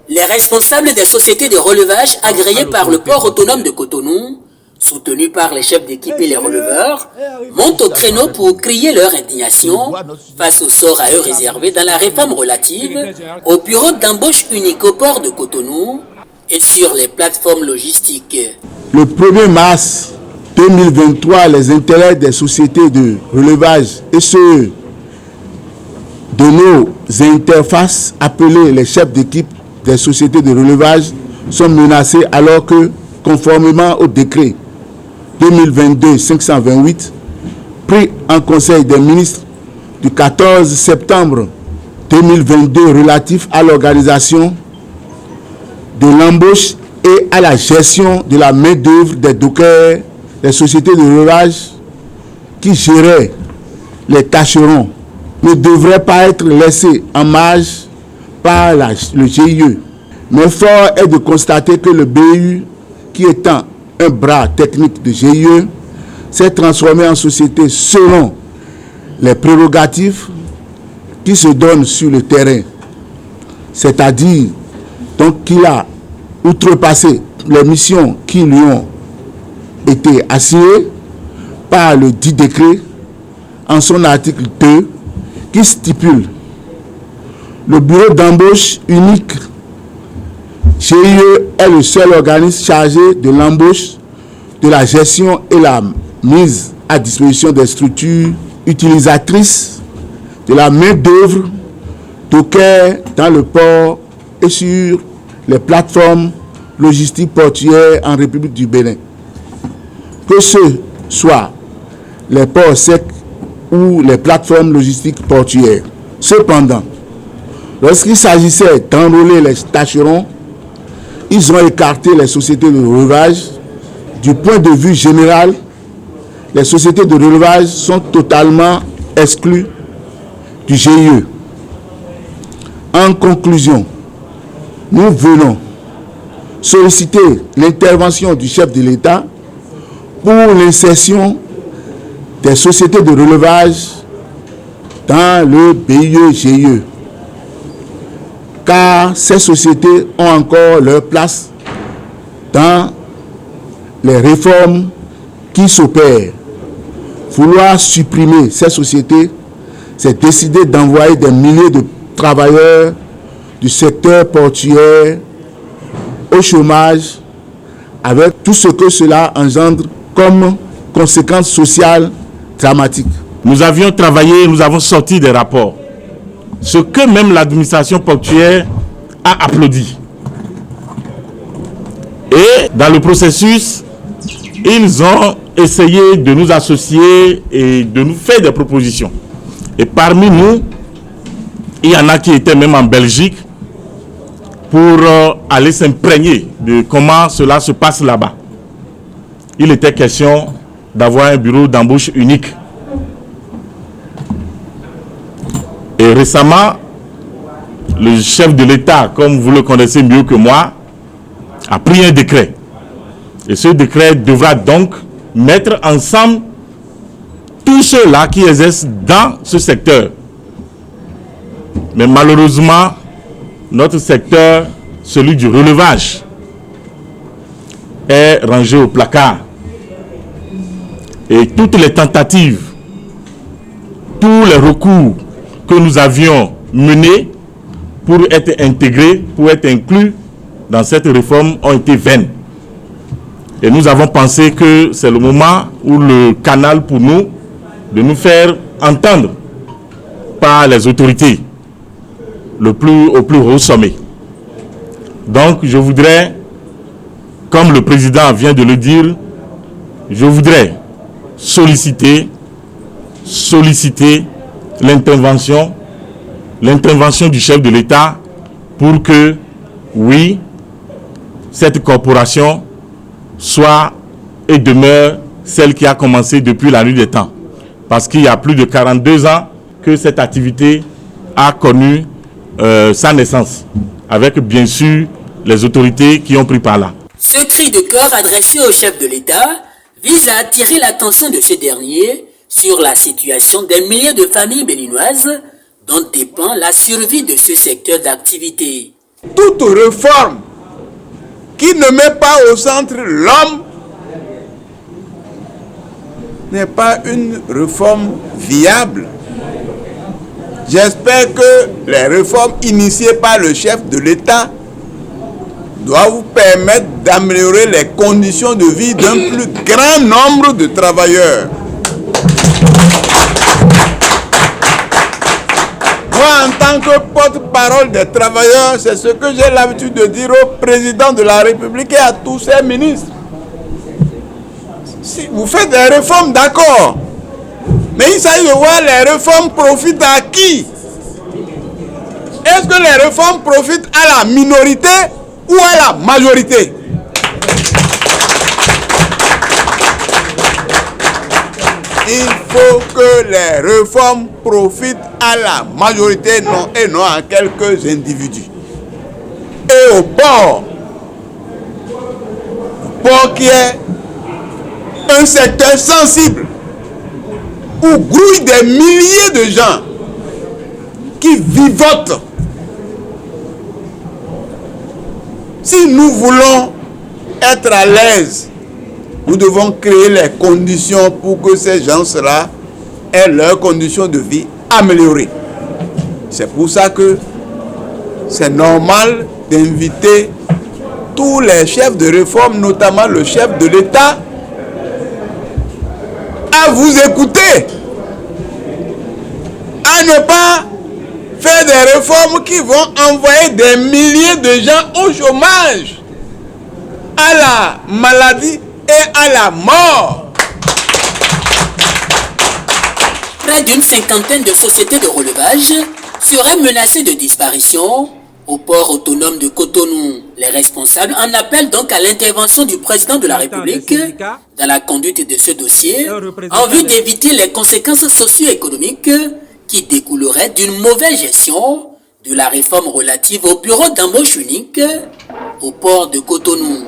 Les responsables des sociétés de relevage agréées par le port autonome de Cotonou, soutenus par les chefs d'équipe et les releveurs, montent au créneau pour crier leur indignation face au sort à eux réservé dans la réforme relative au bureau d'embauche unique au port de Cotonou et sur les plateformes logistiques. Le 1er mars 2023, les intérêts des sociétés de relevage et ceux de nos interfaces appelées les chefs d'équipe des sociétés de relevage sont menacés alors que, conformément au décret 2022-528, pris en Conseil des ministres du 14 septembre 2022 relatif à l'organisation de l'embauche et à la gestion de la main-d'œuvre des dockers, des sociétés de relevage qui géraient les tâcherons ne devraient pas être laissés en marge par le GIE. Mais fort est de constater que le BU, qui étant un bras technique de GIE, s'est transformé en société selon les prérogatives qui se donnent sur le terrain. C'est-à-dire donc qu'il a outrepassé les missions qui lui ont été assignées par le dit décret en son article 2 qui stipule le bureau d'embauche unique GIE est le seul organisme chargé de l'embauche, de la gestion et la mise à disposition des structures utilisatrices de la main-d'œuvre docker dans le port et sur les plateformes logistiques portuaires en République du Bénin. Que ce soit les ports secs ou les plateformes logistiques portuaires. Cependant, lorsqu'il s'agissait d'enrôler les tâcherons, ils ont écarté les sociétés de relevage. Du point de vue général, les sociétés de relevage sont totalement exclues du GIE. En conclusion, nous venons solliciter l'intervention du chef de l'État pour l'insertion des sociétés de relevage dans le BIE-GIE, car ces sociétés ont encore leur place dans les réformes qui s'opèrent. Vouloir supprimer ces sociétés, c'est décider d'envoyer des milliers de travailleurs du secteur portuaire au chômage, avec tout ce que cela engendre comme conséquences sociales dramatiques. Nous avions travaillé, nous avons sorti des rapports, ce que même l'administration portuaire a applaudi. Et dans le processus, ils ont essayé de nous associer et de nous faire des propositions. Et parmi nous, il y en a qui étaient même en Belgique pour aller s'imprégner de comment cela se passe là-bas. Il était question d'avoir un bureau d'embauche unique. Et récemment, le chef de l'État, comme vous le connaissez mieux que moi, a pris un décret. Et ce décret devra donc mettre ensemble tous ceux-là qui exercent dans ce secteur. Mais malheureusement, notre secteur, celui du relevage, est rangé au placard. Et toutes les tentatives, tous les recours que nous avions menés pour être intégrés, pour être inclus dans cette réforme ont été vaines. Et nous avons pensé que c'est le moment où le canal pour nous de nous faire entendre par les autorités au plus haut sommet. Donc je voudrais, comme le président vient de le dire, je voudrais solliciter l'intervention du chef de l'État pour que, oui, cette corporation soit et demeure celle qui a commencé depuis la nuit des temps. Parce qu'il y a plus de 42 ans que cette activité a connu sa naissance, avec bien sûr les autorités qui ont pris par là. Ce cri de cœur adressé au chef de l'État vise à attirer l'attention de ce dernier sur la situation des milliers de familles béninoises dont dépend la survie de ce secteur d'activité. Toute réforme qui ne met pas au centre l'homme n'est pas une réforme viable. J'espère que les réformes initiées par le chef de l'État doivent vous permettre d'améliorer les conditions de vie d'un plus grand nombre de travailleurs. Moi, en tant que porte-parole des travailleurs, c'est ce que j'ai l'habitude de dire au président de la République et à tous ses ministres. Si vous faites des réformes, d'accord. Mais il s'agit de voir les réformes profitent à qui? Est-ce que les réformes profitent à la minorité ou à la majorité? Il faut que les réformes profitent à la majorité et non à quelques individus. Et au port qui est un secteur sensible, où grouillent des milliers de gens qui vivotent. Si nous voulons être à l'aise, nous devons créer les conditions pour que ces gens-là aient leurs conditions de vie améliorées. C'est pour ça que c'est normal d'inviter tous les chefs de réforme, notamment le chef de l'État, à vous écouter, à ne pas faire des réformes qui vont envoyer des milliers de gens au chômage, à la maladie et à la mort. Près d'une cinquantaine de sociétés de relevage seraient menacées de disparition au port autonome de Cotonou. Les responsables en appellent donc à l'intervention du président de la République dans la conduite de ce dossier en vue d'éviter les conséquences socio-économiques qui découleraient d'une mauvaise gestion de la réforme relative au bureau d'embauche unique au port de Cotonou.